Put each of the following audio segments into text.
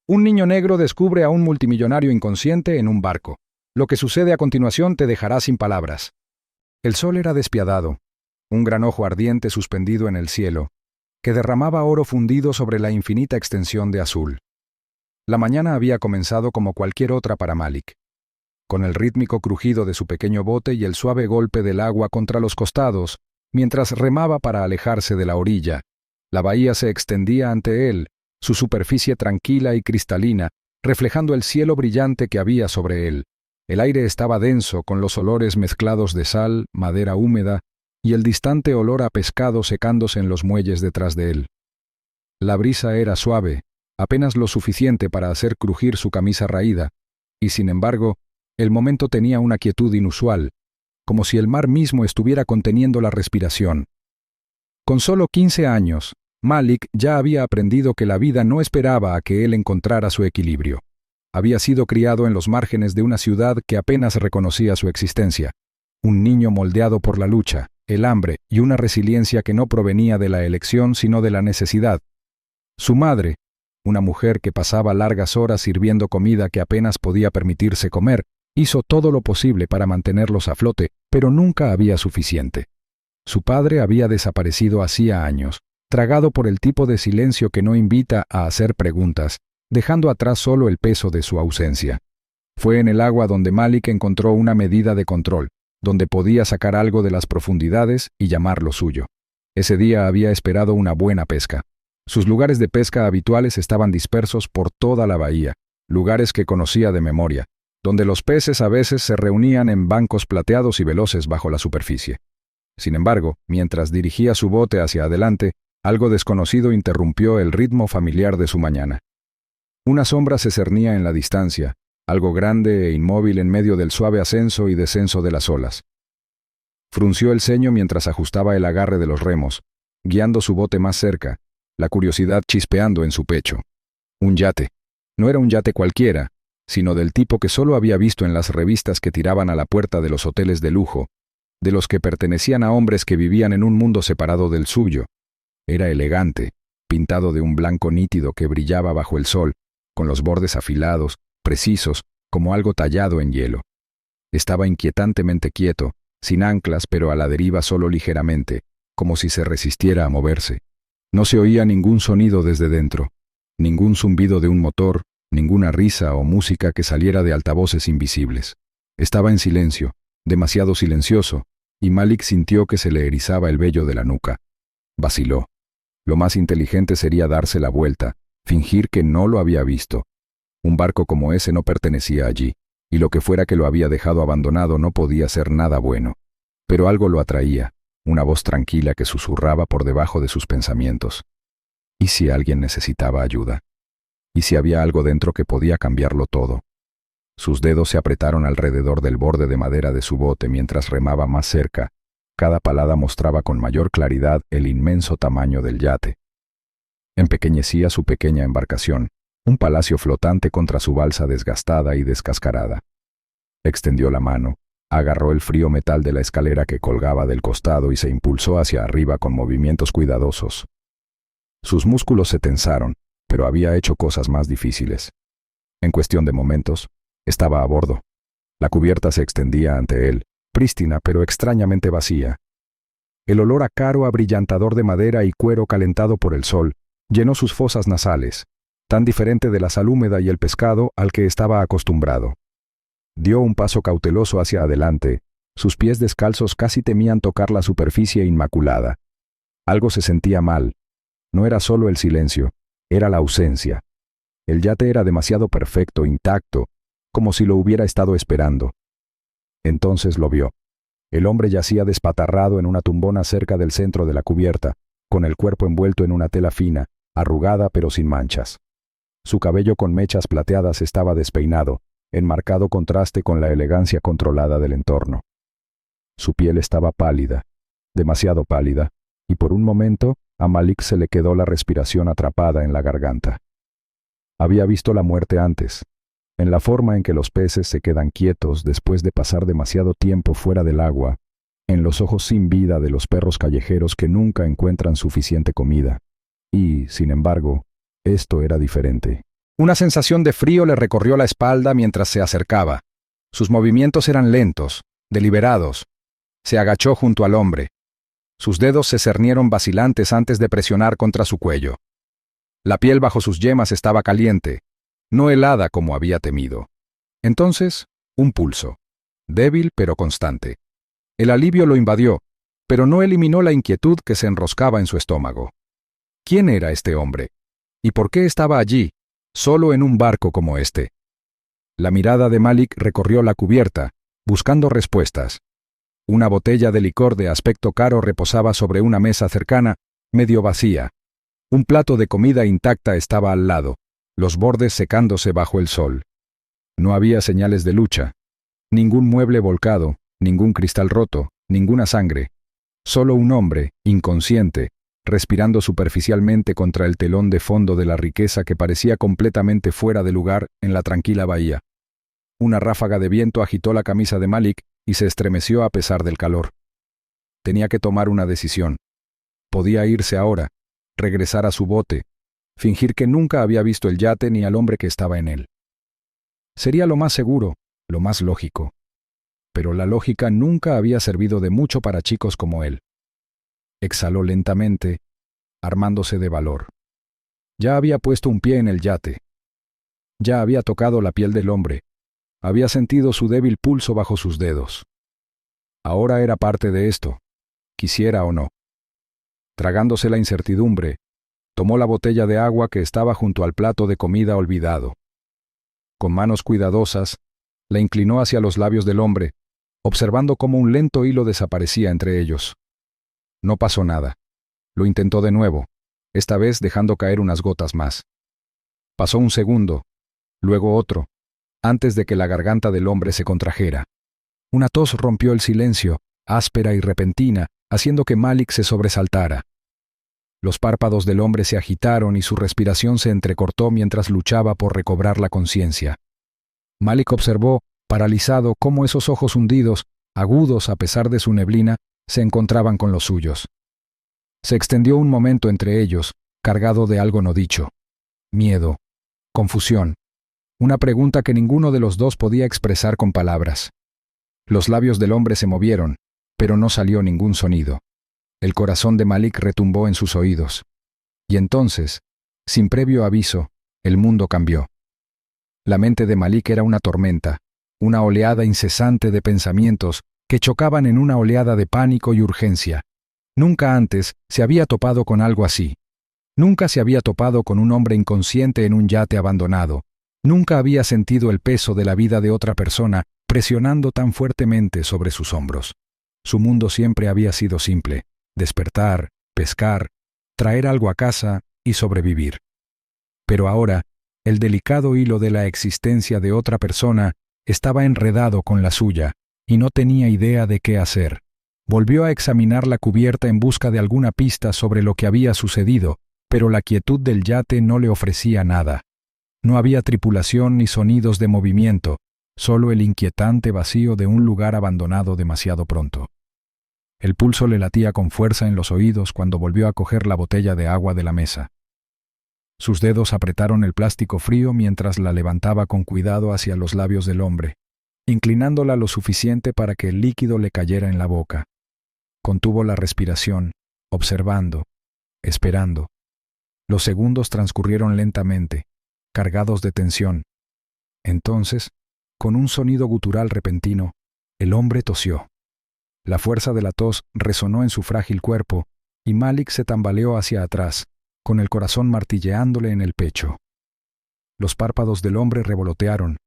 Un niño negro descubre a un multimillonario inconsciente en un barco. Lo que sucede a continuación te dejará sin palabras. El sol era despiadado, un gran ojo ardiente suspendido en el cielo, que derramaba oro fundido sobre la infinita extensión de azul. La mañana había comenzado como cualquier otra para Malik. Con el rítmico crujido de su pequeño bote y el suave golpe del agua contra los costados, mientras remaba para alejarse de la orilla, la bahía se extendía ante él, su superficie tranquila y cristalina, reflejando el cielo brillante que había sobre él. El aire estaba denso con los olores mezclados de sal, madera húmeda y el distante olor a pescado secándose en los muelles detrás de él. La brisa era suave, apenas lo suficiente para hacer crujir su camisa raída, y sin embargo, el momento tenía una quietud inusual, como si el mar mismo estuviera conteniendo la respiración. Con solo 15 años, Malik ya había aprendido que la vida no esperaba a que él encontrara su equilibrio. Había sido criado en los márgenes de una ciudad que apenas reconocía su existencia. Un niño moldeado por la lucha, el hambre y una resiliencia que no provenía de la elección sino de la necesidad. Su madre, una mujer que pasaba largas horas sirviendo comida que apenas podía permitirse comer, hizo todo lo posible para mantenerlos a flote, pero nunca había suficiente. Su padre había desaparecido hacía años, tragado por el tipo de silencio que no invita a hacer preguntas, dejando atrás solo el peso de su ausencia. Fue en el agua donde Malik encontró una medida de control, donde podía sacar algo de las profundidades y llamarlo suyo. Ese día había esperado una buena pesca. Sus lugares de pesca habituales estaban dispersos por toda la bahía, lugares que conocía de memoria, donde los peces a veces se reunían en bancos plateados y veloces bajo la superficie. Sin embargo, mientras dirigía su bote hacia adelante, algo desconocido interrumpió el ritmo familiar de su mañana. Una sombra se cernía en la distancia, algo grande e inmóvil en medio del suave ascenso y descenso de las olas. Frunció el ceño mientras ajustaba el agarre de los remos, guiando su bote más cerca, la curiosidad chispeando en su pecho. Un yate. No era un yate cualquiera, sino del tipo que solo había visto en las revistas que tiraban a la puerta de los hoteles de lujo, de los que pertenecían a hombres que vivían en un mundo separado del suyo. Era elegante, pintado de un blanco nítido que brillaba bajo el sol, con los bordes afilados, precisos, como algo tallado en hielo. Estaba inquietantemente quieto, sin anclas pero a la deriva solo ligeramente, como si se resistiera a moverse. No se oía ningún sonido desde dentro, ningún zumbido de un motor, ninguna risa o música que saliera de altavoces invisibles. Estaba en silencio, demasiado silencioso, y Malik sintió que se le erizaba el vello de la nuca. Vaciló. Lo más inteligente sería darse la vuelta, fingir que no lo había visto. Un barco como ese no pertenecía allí, y lo que fuera que lo había dejado abandonado no podía ser nada bueno. Pero algo lo atraía, una voz tranquila que susurraba por debajo de sus pensamientos. ¿Y si alguien necesitaba ayuda? ¿Y si había algo dentro que podía cambiarlo todo? Sus dedos se apretaron alrededor del borde de madera de su bote mientras remaba más cerca. Cada palada mostraba con mayor claridad el inmenso tamaño del yate. Empequeñecía su pequeña embarcación, un palacio flotante contra su balsa desgastada y descascarada. Extendió la mano, agarró el frío metal de la escalera que colgaba del costado y se impulsó hacia arriba con movimientos cuidadosos. Sus músculos se tensaron, pero había hecho cosas más difíciles. En cuestión de momentos, estaba a bordo. La cubierta se extendía ante él, prístina pero extrañamente vacía. El olor a caro abrillantador de madera y cuero calentado por el sol llenó sus fosas nasales, tan diferente de la sal húmeda y el pescado al que estaba acostumbrado. Dio un paso cauteloso hacia adelante, sus pies descalzos casi temían tocar la superficie inmaculada. Algo se sentía mal. No era solo el silencio, era la ausencia. El yate era demasiado perfecto, intacto, como si lo hubiera estado esperando. Entonces lo vio. El hombre yacía despatarrado en una tumbona cerca del centro de la cubierta, con el cuerpo envuelto en una tela fina, arrugada pero sin manchas. Su cabello con mechas plateadas estaba despeinado, en marcado contraste con la elegancia controlada del entorno. Su piel estaba pálida, demasiado pálida, y por un momento a Malik se le quedó la respiración atrapada en la garganta. Había visto la muerte antes, en la forma en que los peces se quedan quietos después de pasar demasiado tiempo fuera del agua, en los ojos sin vida de los perros callejeros que nunca encuentran suficiente comida. Y, sin embargo, esto era diferente. Una sensación de frío le recorrió la espalda mientras se acercaba. Sus movimientos eran lentos, deliberados. Se agachó junto al hombre. Sus dedos se cernieron vacilantes antes de presionar contra su cuello. La piel bajo sus yemas estaba caliente, no helada como había temido. Entonces, un pulso, débil pero constante. El alivio lo invadió, pero no eliminó la inquietud que se enroscaba en su estómago. ¿Quién era este hombre? ¿Y por qué estaba allí, solo en un barco como este? La mirada de Malik recorrió la cubierta, buscando respuestas. Una botella de licor de aspecto caro reposaba sobre una mesa cercana, medio vacía. Un plato de comida intacta estaba al lado, los bordes secándose bajo el sol. No había señales de lucha. Ningún mueble volcado, ningún cristal roto, ninguna sangre. Solo un hombre, inconsciente, respirando superficialmente contra el telón de fondo de la riqueza que parecía completamente fuera de lugar en la tranquila bahía. Una ráfaga de viento agitó la camisa de Malik y se estremeció a pesar del calor. Tenía que tomar una decisión. Podía irse ahora, regresar a su bote, fingir que nunca había visto el yate ni al hombre que estaba en él. Sería lo más seguro, lo más lógico. Pero la lógica nunca había servido de mucho para chicos como él. Exhaló lentamente, armándose de valor. Ya había puesto un pie en el yate. Ya había tocado la piel del hombre. Había sentido su débil pulso bajo sus dedos. Ahora era parte de esto, quisiera o no. Tragándose la incertidumbre, tomó la botella de agua que estaba junto al plato de comida olvidado. Con manos cuidadosas, la inclinó hacia los labios del hombre, observando cómo un lento hilo desaparecía entre ellos. No pasó nada. Lo intentó de nuevo, esta vez dejando caer unas gotas más. Pasó un segundo, luego otro, antes de que la garganta del hombre se contrajera. Una tos rompió el silencio, áspera y repentina, haciendo que Malik se sobresaltara. Los párpados del hombre se agitaron y su respiración se entrecortó mientras luchaba por recobrar la conciencia. Malik observó, paralizado, cómo esos ojos hundidos, agudos a pesar de su neblina, se encontraban con los suyos. Se extendió un momento entre ellos, cargado de algo no dicho. Miedo, confusión, una pregunta que ninguno de los dos podía expresar con palabras. Los labios del hombre se movieron, pero no salió ningún sonido. El corazón de Malik retumbó en sus oídos. Y entonces, sin previo aviso, el mundo cambió. La mente de Malik era una tormenta, una oleada incesante de pensamientos que chocaban en una oleada de pánico y urgencia. Nunca antes se había topado con algo así. Nunca se había topado con un hombre inconsciente en un yate abandonado. Nunca había sentido el peso de la vida de otra persona presionando tan fuertemente sobre sus hombros. Su mundo siempre había sido simple: despertar, pescar, traer algo a casa y sobrevivir. Pero ahora, el delicado hilo de la existencia de otra persona estaba enredado con la suya, y no tenía idea de qué hacer. Volvió a examinar la cubierta en busca de alguna pista sobre lo que había sucedido, pero la quietud del yate no le ofrecía nada. No había tripulación ni sonidos de movimiento, solo el inquietante vacío de un lugar abandonado demasiado pronto. El pulso le latía con fuerza en los oídos cuando volvió a coger la botella de agua de la mesa. Sus dedos apretaron el plástico frío mientras la levantaba con cuidado hacia los labios del hombre, inclinándola lo suficiente para que el líquido le cayera en la boca. Contuvo la respiración, observando, esperando. Los segundos transcurrieron lentamente, cargados de tensión. Entonces, con un sonido gutural repentino, el hombre tosió. La fuerza de la tos resonó en su frágil cuerpo, y Malik se tambaleó hacia atrás, con el corazón martilleándole en el pecho. Los párpados del hombre revolotearon,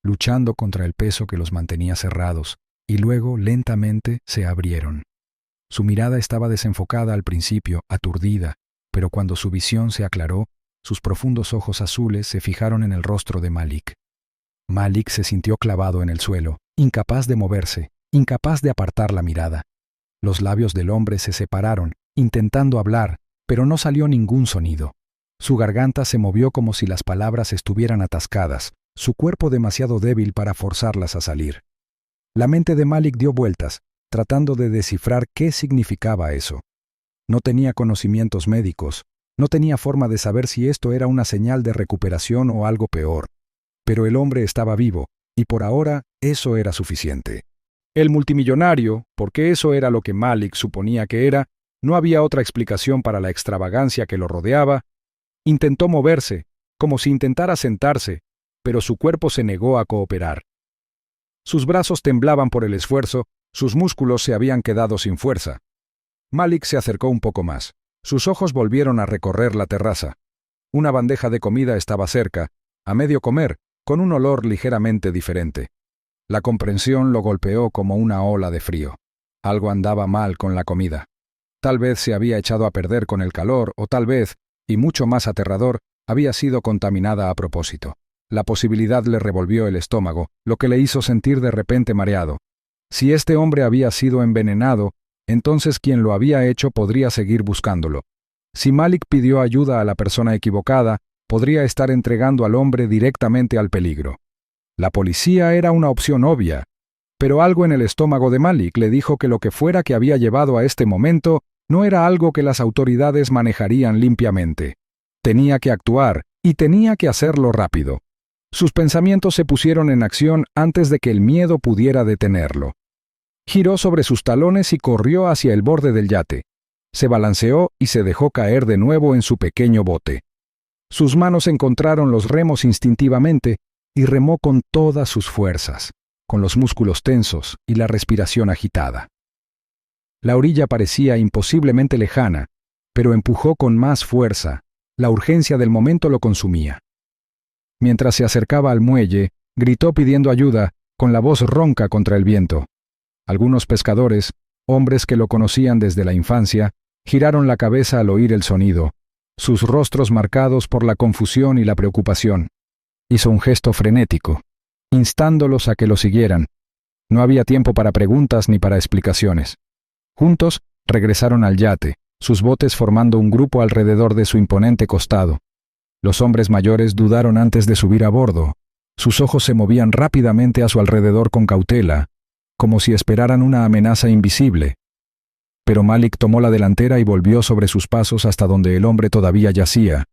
luchando contra el peso que los mantenía cerrados, y luego lentamente se abrieron. Su mirada estaba desenfocada al principio, aturdida, pero cuando su visión se aclaró, sus profundos ojos azules se fijaron en el rostro de Malik. Malik se sintió clavado en el suelo, incapaz de moverse, incapaz de apartar la mirada. Los labios del hombre se separaron, intentando hablar, pero no salió ningún sonido. Su garganta se movió como si las palabras estuvieran atascadas, su cuerpo demasiado débil para forzarlas a salir. La mente de Malik dio vueltas, tratando de descifrar qué significaba eso. No tenía conocimientos médicos, No tenía forma de saber si esto era una señal de recuperación o algo peor. Pero el hombre estaba vivo, y por ahora eso era suficiente. El multimillonario, porque eso era lo que Malik suponía que era, no había otra explicación para la extravagancia que lo rodeaba, intentó moverse, como si intentara sentarse, pero su cuerpo se negó a cooperar. Sus brazos temblaban por el esfuerzo, sus músculos se habían quedado sin fuerza. Malik se acercó un poco más. Sus ojos volvieron a recorrer la terraza. Una bandeja de comida estaba cerca, a medio comer, con un olor ligeramente diferente. La comprensión lo golpeó como una ola de frío. Algo andaba mal con la comida. Tal vez se había echado a perder con el calor, o tal vez, y mucho más aterrador, había sido contaminada a propósito. La posibilidad le revolvió el estómago, lo que le hizo sentir de repente mareado. Si este hombre había sido envenenado, entonces quien lo había hecho podría seguir buscándolo. Si Malik pidió ayuda a la persona equivocada, podría estar entregando al hombre directamente al peligro. La policía era una opción obvia, pero algo en el estómago de Malik le dijo que lo que fuera que había llevado a este momento no era algo que las autoridades manejarían limpiamente. Tenía que actuar, y tenía que hacerlo rápido. Sus pensamientos se pusieron en acción antes de que el miedo pudiera detenerlo. Giró sobre sus talones y corrió hacia el borde del yate. Se balanceó y se dejó caer de nuevo en su pequeño bote. Sus manos encontraron los remos instintivamente y remó con todas sus fuerzas, con los músculos tensos y la respiración agitada. La orilla parecía imposiblemente lejana, pero empujó con más fuerza. La urgencia del momento lo consumía. Mientras se acercaba al muelle, gritó pidiendo ayuda, con la voz ronca contra el viento. Algunos pescadores, hombres que lo conocían desde la infancia, giraron la cabeza al oír el sonido, sus rostros marcados por la confusión y la preocupación. Hizo un gesto frenético, instándolos a que lo siguieran. No había tiempo para preguntas ni para explicaciones. Juntos regresaron al yate, sus botes formando un grupo alrededor de su imponente costado. Los hombres mayores dudaron antes de subir a bordo. Sus ojos se movían rápidamente a su alrededor con cautela, como si esperaran una amenaza invisible. Pero Malik tomó la delantera y volvió sobre sus pasos hasta donde el hombre todavía yacía,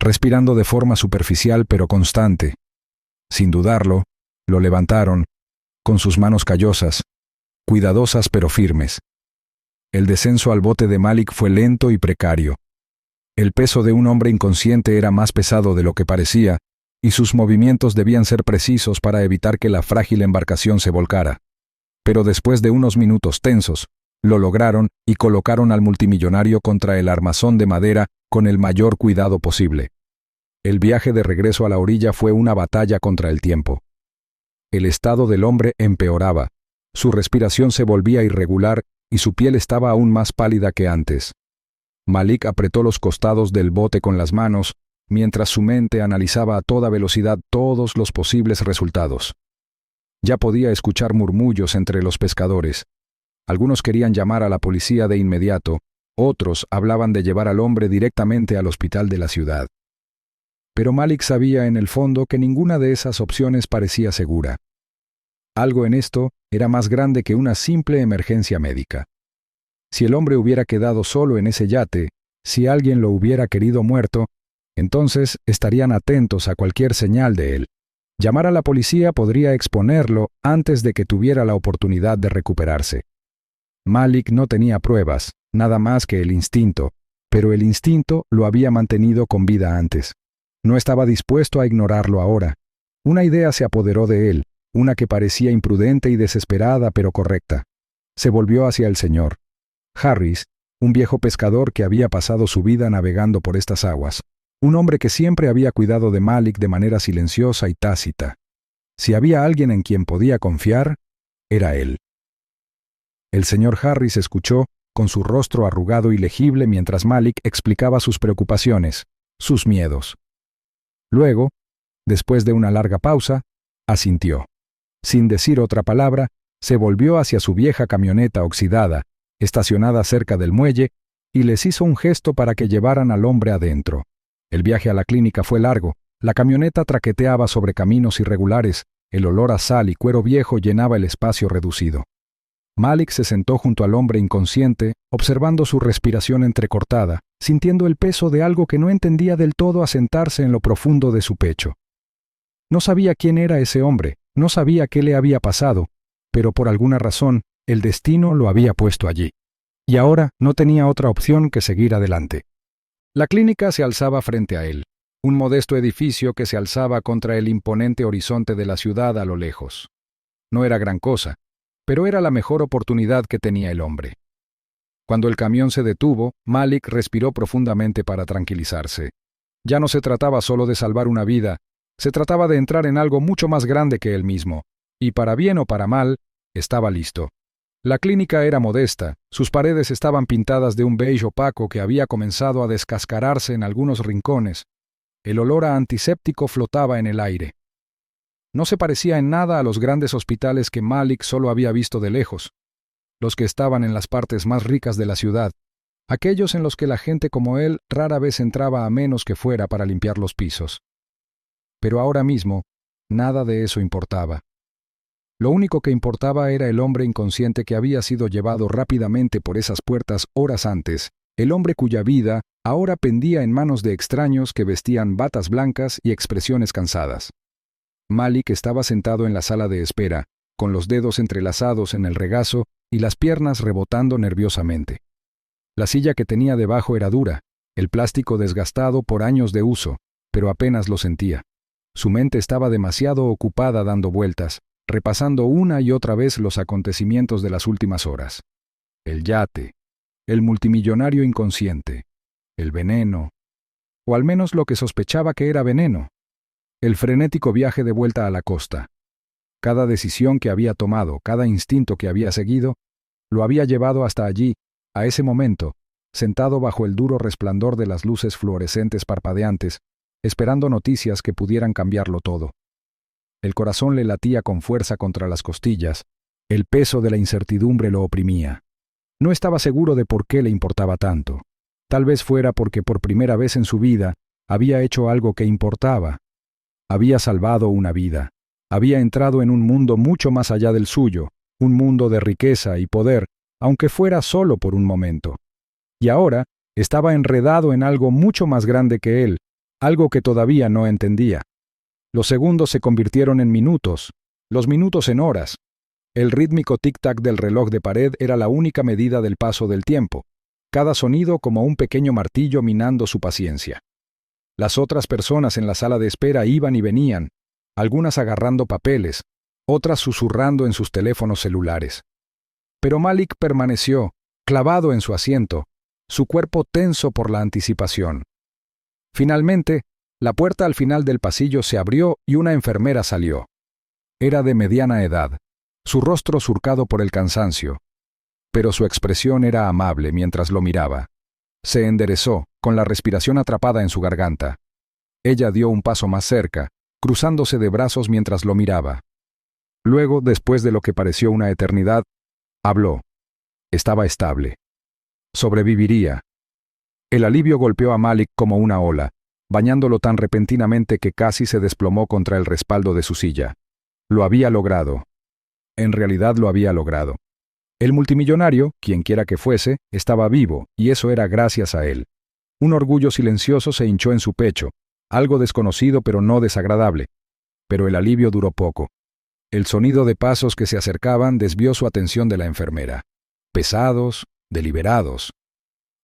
respirando de forma superficial pero constante. Sin dudarlo, lo levantaron, con sus manos callosas, cuidadosas pero firmes. El descenso al bote de Malik fue lento y precario. El peso de un hombre inconsciente era más pesado de lo que parecía, y sus movimientos debían ser precisos para evitar que la frágil embarcación se volcara. Pero después de unos minutos tensos, lo lograron y colocaron al multimillonario contra el armazón de madera con el mayor cuidado posible. El viaje de regreso a la orilla fue una batalla contra el tiempo. El estado del hombre empeoraba, su respiración se volvía irregular y su piel estaba aún más pálida que antes. Malik apretó los costados del bote con las manos, mientras su mente analizaba a toda velocidad todos los posibles resultados. Ya podía escuchar murmullos entre los pescadores. Algunos querían llamar a la policía de inmediato, otros hablaban de llevar al hombre directamente al hospital de la ciudad. Pero Malik sabía en el fondo que ninguna de esas opciones parecía segura. Algo en esto era más grande que una simple emergencia médica. Si el hombre hubiera quedado solo en ese yate, si alguien lo hubiera querido muerto, entonces estarían atentos a cualquier señal de él. Llamar a la policía podría exponerlo antes de que tuviera la oportunidad de recuperarse. Malik no tenía pruebas, nada más que el instinto, pero el instinto lo había mantenido con vida antes. No estaba dispuesto a ignorarlo ahora. Una idea se apoderó de él, una que parecía imprudente y desesperada pero correcta. Se volvió hacia el señor Harris, un viejo pescador que había pasado su vida navegando por estas aguas, un hombre que siempre había cuidado de Malik de manera silenciosa y tácita. Si había alguien en quien podía confiar, era él. El señor Harris escuchó, con su rostro arrugado y legible mientras Malik explicaba sus preocupaciones, sus miedos. Luego, después de una larga pausa, asintió. Sin decir otra palabra, se volvió hacia su vieja camioneta oxidada, estacionada cerca del muelle, y les hizo un gesto para que llevaran al hombre adentro. El viaje a la clínica fue largo, la camioneta traqueteaba sobre caminos irregulares, el olor a sal y cuero viejo llenaba el espacio reducido. Malik se sentó junto al hombre inconsciente, observando su respiración entrecortada, sintiendo el peso de algo que no entendía del todo asentarse en lo profundo de su pecho. No sabía quién era ese hombre, no sabía qué le había pasado, pero por alguna razón el destino lo había puesto allí. Y ahora no tenía otra opción que seguir adelante. La clínica se alzaba frente a él, un modesto edificio que se alzaba contra el imponente horizonte de la ciudad a lo lejos. No era gran cosa, pero era la mejor oportunidad que tenía el hombre. Cuando el camión se detuvo, Malik respiró profundamente para tranquilizarse. Ya no se trataba solo de salvar una vida, se trataba de entrar en algo mucho más grande que él mismo, y para bien o para mal, estaba listo. La clínica era modesta, sus paredes estaban pintadas de un beige opaco que había comenzado a descascararse en algunos rincones. El olor a antiséptico flotaba en el aire. No se parecía en nada a los grandes hospitales que Malik solo había visto de lejos, los que estaban en las partes más ricas de la ciudad, aquellos en los que la gente como él rara vez entraba a menos que fuera para limpiar los pisos. Pero ahora mismo, nada de eso importaba. Lo único que importaba era el hombre inconsciente que había sido llevado rápidamente por esas puertas horas antes, el hombre cuya vida ahora pendía en manos de extraños que vestían batas blancas y expresiones cansadas. Malik estaba sentado en la sala de espera, con los dedos entrelazados en el regazo y las piernas rebotando nerviosamente. La silla que tenía debajo era dura, el plástico desgastado por años de uso, pero apenas lo sentía. Su mente estaba demasiado ocupada dando vueltas, repasando una y otra vez los acontecimientos de las últimas horas. El yate, el multimillonario inconsciente, el veneno, o al menos lo que sospechaba que era veneno, el frenético viaje de vuelta a la costa. Cada decisión que había tomado, cada instinto que había seguido, lo había llevado hasta allí, a ese momento, sentado bajo el duro resplandor de las luces fluorescentes parpadeantes, esperando noticias que pudieran cambiarlo todo. El corazón le latía con fuerza contra las costillas, el peso de la incertidumbre lo oprimía. No estaba seguro de por qué le importaba tanto. Tal vez fuera porque por primera vez en su vida había hecho algo que importaba. Había salvado una vida. Había entrado en un mundo mucho más allá del suyo, un mundo de riqueza y poder, aunque fuera solo por un momento. Y ahora estaba enredado en algo mucho más grande que él, algo que todavía no entendía. Los segundos se convirtieron en minutos, los minutos en horas. El rítmico tic-tac del reloj de pared era la única medida del paso del tiempo, cada sonido como un pequeño martillo minando su paciencia. Las otras personas en la sala de espera iban y venían, algunas agarrando papeles, otras susurrando en sus teléfonos celulares. Pero Malik permaneció, clavado en su asiento, su cuerpo tenso por la anticipación. Finalmente, la puerta al final del pasillo se abrió y una enfermera salió. Era de mediana edad, su rostro surcado por el cansancio, pero su expresión era amable mientras lo miraba. Se enderezó, con la respiración atrapada en su garganta. Ella dio un paso más cerca, cruzándose de brazos mientras lo miraba. Luego, después de lo que pareció una eternidad, habló. Estaba estable. Sobreviviría. El alivio golpeó a Malik como una ola, bañándolo tan repentinamente que casi se desplomó contra el respaldo de su silla. Lo había logrado. En realidad lo había logrado. El multimillonario, quienquiera que fuese, estaba vivo, y eso era gracias a él. Un orgullo silencioso se hinchó en su pecho, algo desconocido pero no desagradable. Pero el alivio duró poco. El sonido de pasos que se acercaban desvió su atención de la enfermera. Pesados, deliberados.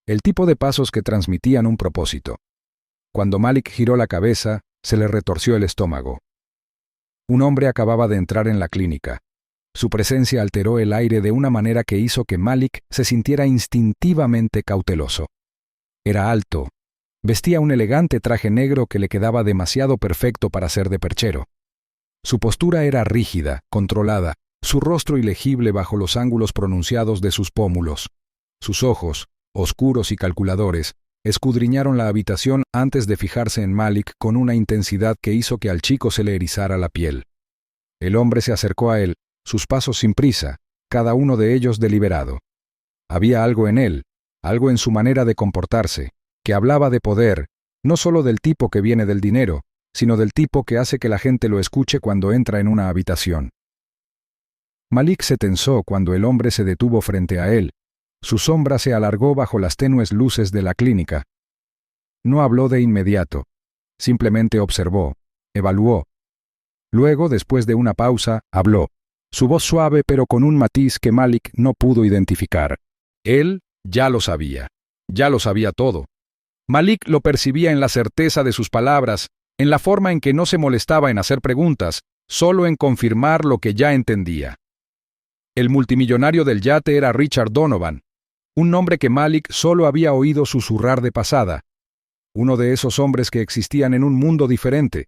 El tipo de pasos que transmitían un propósito. Cuando Malik giró la cabeza, se le retorció el estómago. Un hombre acababa de entrar en la clínica. Su presencia alteró el aire de una manera que hizo que Malik se sintiera instintivamente cauteloso. Era alto. Vestía un elegante traje negro que le quedaba demasiado perfecto para ser de perchero. Su postura era rígida, controlada, su rostro ilegible bajo los ángulos pronunciados de sus pómulos. Sus ojos, oscuros y calculadores, escudriñaron la habitación antes de fijarse en Malik con una intensidad que hizo que al chico se le erizara la piel. El hombre se acercó a él, sus pasos sin prisa, cada uno de ellos deliberado. Había algo en él, algo en su manera de comportarse, que hablaba de poder, no solo del tipo que viene del dinero, sino del tipo que hace que la gente lo escuche cuando entra en una habitación. Malik se tensó cuando el hombre se detuvo frente a él, Su sombra se alargó bajo las tenues luces de la clínica. No habló de inmediato. Simplemente observó, evaluó. Luego, después de una pausa, habló. Su voz suave pero con un matiz que Malik no pudo identificar. Él ya lo sabía. Ya lo sabía todo. Malik lo percibía en la certeza de sus palabras, en la forma en que no se molestaba en hacer preguntas, solo en confirmar lo que ya entendía. El multimillonario del yate era Richard Donovan, un nombre que Malik solo había oído susurrar de pasada. Uno de esos hombres que existían en un mundo diferente,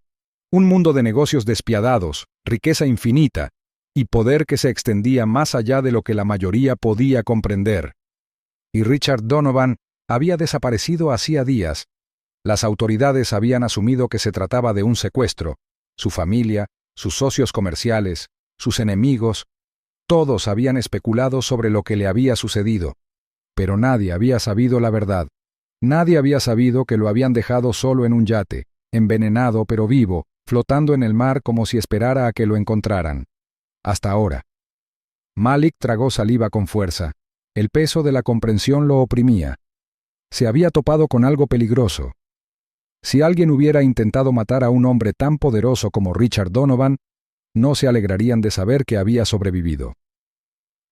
un mundo de negocios despiadados, riqueza infinita y poder que se extendía más allá de lo que la mayoría podía comprender. Y Richard Donovan había desaparecido hacía días. Las autoridades habían asumido que se trataba de un secuestro. Su familia, sus socios comerciales, sus enemigos, todos habían especulado sobre lo que le había sucedido. Pero nadie había sabido la verdad. Nadie había sabido que lo habían dejado solo en un yate, envenenado pero vivo, flotando en el mar como si esperara a que lo encontraran. Hasta ahora. Malik tragó saliva con fuerza. El peso de la comprensión lo oprimía. Se había topado con algo peligroso. Si alguien hubiera intentado matar a un hombre tan poderoso como Richard Donovan, no se alegrarían de saber que había sobrevivido.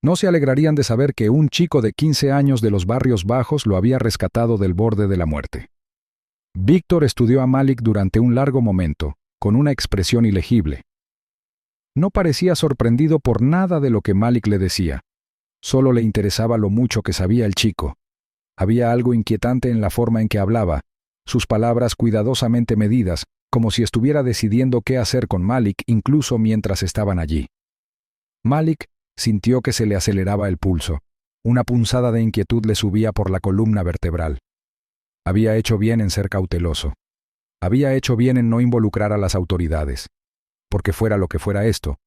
No se alegrarían de saber que un chico de 15 años de los barrios bajos lo había rescatado del borde de la muerte. Víctor estudió a Malik durante un largo momento, con una expresión ilegible. No parecía sorprendido por nada de lo que Malik le decía. Solo le interesaba lo mucho que sabía el chico. Había algo inquietante en la forma en que hablaba, sus palabras cuidadosamente medidas, como si estuviera decidiendo qué hacer con Malik incluso mientras estaban allí. Malik sintió que se le aceleraba el pulso. Una punzada de inquietud le subía por la columna vertebral. Había hecho bien en ser cauteloso. Había hecho bien en no involucrar a las autoridades. Porque fuera lo que fuera esto,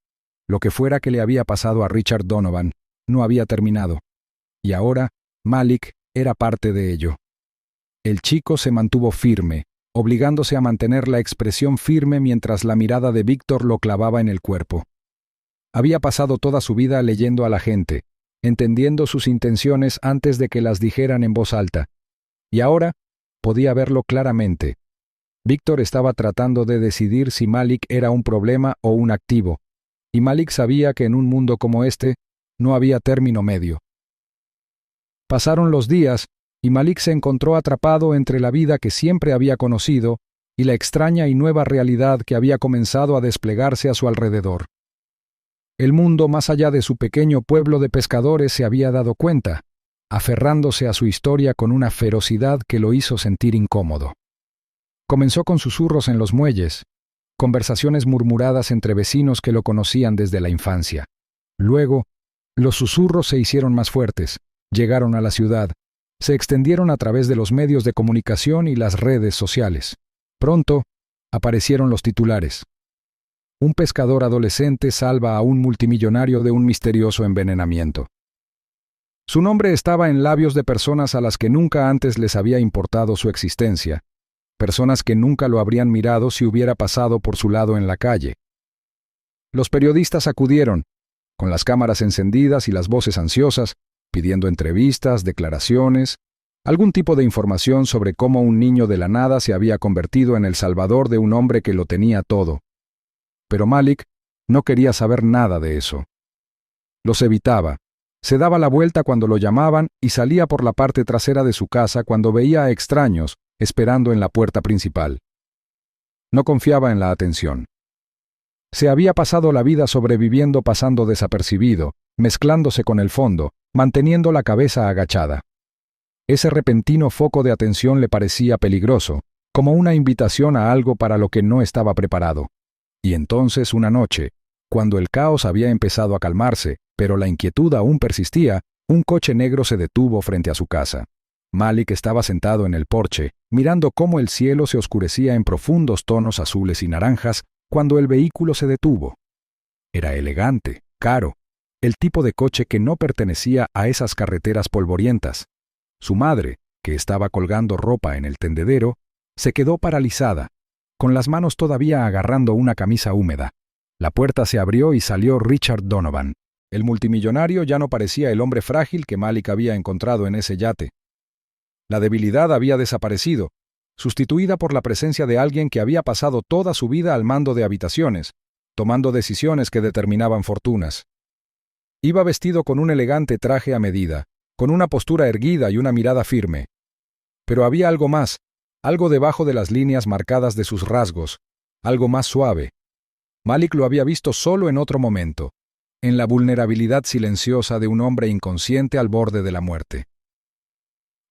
lo que fuera que le había pasado a Richard Donovan, no había terminado. Y ahora, Malik era parte de ello. El chico se mantuvo firme, obligándose a mantener la expresión firme mientras la mirada de Víctor lo clavaba en el cuerpo. Había pasado toda su vida leyendo a la gente, entendiendo sus intenciones antes de que las dijeran en voz alta. Y ahora podía verlo claramente. Víctor estaba tratando de decidir si Malik era un problema o un activo, y Malik sabía que en un mundo como este no había término medio. Pasaron los días, y Malik se encontró atrapado entre la vida que siempre había conocido y la extraña y nueva realidad que había comenzado a desplegarse a su alrededor. El mundo más allá de su pequeño pueblo de pescadores se había dado cuenta, aferrándose a su historia con una ferocidad que lo hizo sentir incómodo. Comenzó con susurros en los muelles, conversaciones murmuradas entre vecinos que lo conocían desde la infancia. Luego, los susurros se hicieron más fuertes, llegaron a la ciudad, se extendieron a través de los medios de comunicación y las redes sociales. Pronto, aparecieron los titulares. Un pescador adolescente salva a un multimillonario de un misterioso envenenamiento. Su nombre estaba en labios de personas a las que nunca antes les había importado su existencia, personas que nunca lo habrían mirado si hubiera pasado por su lado en la calle. Los periodistas acudieron, con las cámaras encendidas y las voces ansiosas, pidiendo entrevistas, declaraciones, algún tipo de información sobre cómo un niño de la nada se había convertido en el salvador de un hombre que lo tenía todo. Pero Malik no quería saber nada de eso. Los evitaba, se daba la vuelta cuando lo llamaban y salía por la parte trasera de su casa cuando veía a extraños esperando en la puerta principal. No confiaba en la atención. Se había pasado la vida sobreviviendo pasando desapercibido, mezclándose con el fondo, manteniendo la cabeza agachada. Ese repentino foco de atención le parecía peligroso, como una invitación a algo para lo que no estaba preparado. Y entonces una noche, cuando el caos había empezado a calmarse, pero la inquietud aún persistía, un coche negro se detuvo frente a su casa. Malik estaba sentado en el porche, mirando cómo el cielo se oscurecía en profundos tonos azules y naranjas cuando el vehículo se detuvo. Era elegante, caro, el tipo de coche que no pertenecía a esas carreteras polvorientas. Su madre, que estaba colgando ropa en el tendedero, se quedó paralizada, con las manos todavía agarrando una camisa húmeda. La puerta se abrió y salió Richard Donovan. El multimillonario ya no parecía el hombre frágil que Malik había encontrado en ese yate. La debilidad había desaparecido, sustituida por la presencia de alguien que había pasado toda su vida al mando de habitaciones, tomando decisiones que determinaban fortunas. Iba vestido con un elegante traje a medida, con una postura erguida y una mirada firme. Pero había algo más, algo debajo de las líneas marcadas de sus rasgos, algo más suave. Malik lo había visto solo en otro momento, en la vulnerabilidad silenciosa de un hombre inconsciente al borde de la muerte.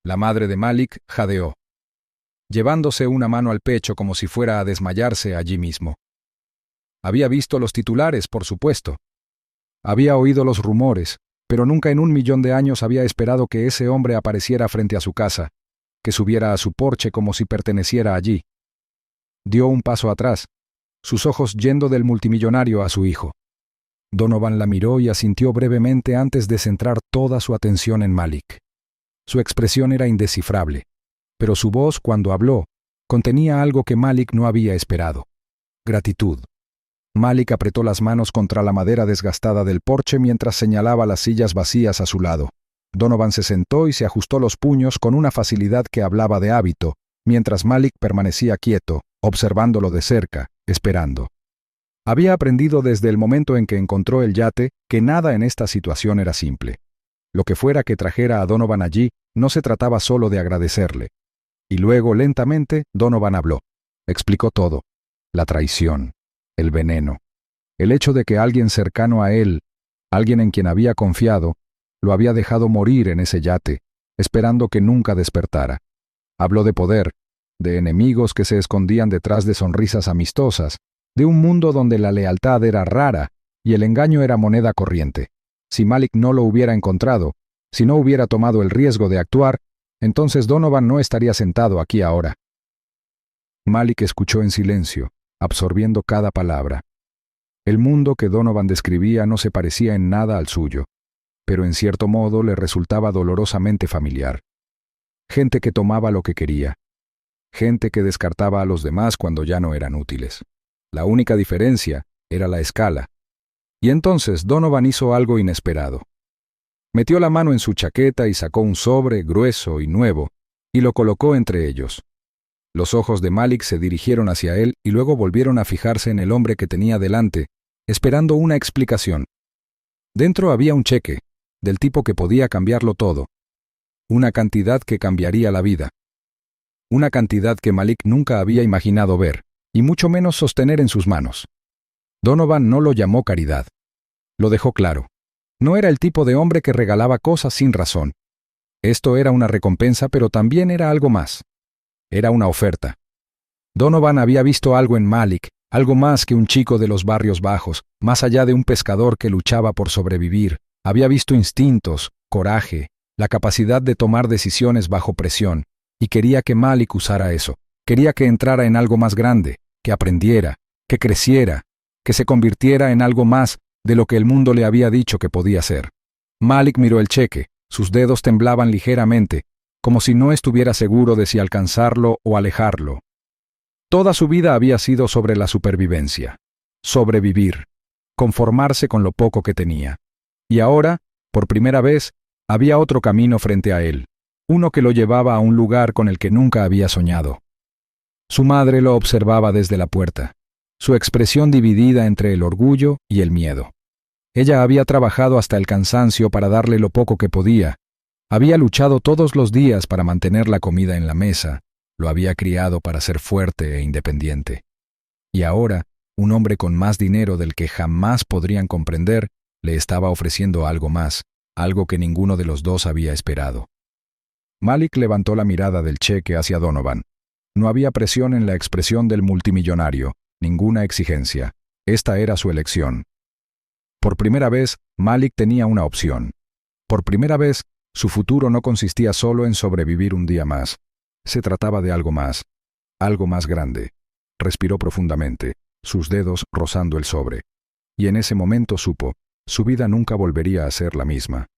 La madre de Malik jadeó, llevándose una mano al pecho como si fuera a desmayarse allí mismo. Había visto los titulares, por supuesto. Había oído los rumores, pero nunca en 1.000.000 de años había esperado que ese hombre apareciera frente a su casa, que subiera a su porche como si perteneciera allí. Dio un paso atrás, sus ojos yendo del multimillonario a su hijo. Donovan la miró y asintió brevemente antes de centrar toda su atención en Malik. Su expresión era indescifrable, pero su voz, cuando habló, contenía algo que Malik no había esperado: gratitud. Malik apretó las manos contra la madera desgastada del porche mientras señalaba las sillas vacías a su lado. Donovan se sentó y se ajustó los puños con una facilidad que hablaba de hábito, mientras Malik permanecía quieto, observándolo de cerca, esperando. Había aprendido desde el momento en que encontró el yate que nada en esta situación era simple. Lo que fuera que trajera a Donovan allí, no se trataba solo de agradecerle. Y luego, lentamente, Donovan habló. Explicó todo: la traición, el veneno, el hecho de que alguien cercano a él, alguien en quien había confiado, lo había dejado morir en ese yate, esperando que nunca despertara. Habló de poder, de enemigos que se escondían detrás de sonrisas amistosas, de un mundo donde la lealtad era rara y el engaño era moneda corriente. Si Malik no lo hubiera encontrado, si no hubiera tomado el riesgo de actuar, entonces Donovan no estaría sentado aquí ahora. Malik escuchó en silencio, absorbiendo cada palabra. El mundo que Donovan describía no se parecía en nada al suyo, pero en cierto modo le resultaba dolorosamente familiar. Gente que tomaba lo que quería. Gente que descartaba a los demás cuando ya no eran útiles. La única diferencia era la escala. Y entonces Donovan hizo algo inesperado. Metió la mano en su chaqueta y sacó un sobre grueso y nuevo, y lo colocó entre ellos. Los ojos de Malik se dirigieron hacia él y luego volvieron a fijarse en el hombre que tenía delante, esperando una explicación. Dentro había un cheque, del tipo que podía cambiarlo todo. Una cantidad que cambiaría la vida. Una cantidad que Malik nunca había imaginado ver, y mucho menos sostener en sus manos. Donovan no lo llamó caridad. Lo dejó claro. No era el tipo de hombre que regalaba cosas sin razón. Esto era una recompensa, pero también era algo más. Era una oferta. Donovan había visto algo en Malik, algo más que un chico de los barrios bajos, más allá de un pescador que luchaba por sobrevivir. Había visto instintos, coraje, la capacidad de tomar decisiones bajo presión, y quería que Malik usara eso. Quería que entrara en algo más grande, que aprendiera, que creciera, que se convirtiera en algo más de lo que el mundo le había dicho que podía ser. Malik miró el cheque, sus dedos temblaban ligeramente, como si no estuviera seguro de si alcanzarlo o alejarlo. Toda su vida había sido sobre la supervivencia, sobrevivir, conformarse con lo poco que tenía. Y ahora, por primera vez, había otro camino frente a él, uno que lo llevaba a un lugar con el que nunca había soñado. Su madre lo observaba desde la puerta, su expresión dividida entre el orgullo y el miedo. Ella había trabajado hasta el cansancio para darle lo poco que podía, había luchado todos los días para mantener la comida en la mesa, lo había criado para ser fuerte e independiente. Y ahora, un hombre con más dinero del que jamás podrían comprender, le estaba ofreciendo algo más, algo que ninguno de los dos había esperado. Malik levantó la mirada del cheque hacia Donovan. No había presión en la expresión del multimillonario, ninguna exigencia. Esta era su elección. Por primera vez, Malik tenía una opción. Por primera vez, su futuro no consistía solo en sobrevivir un día más. Se trataba de algo más grande. Respiró profundamente, sus dedos rozando el sobre. Y en ese momento supo, su vida nunca volvería a ser la misma.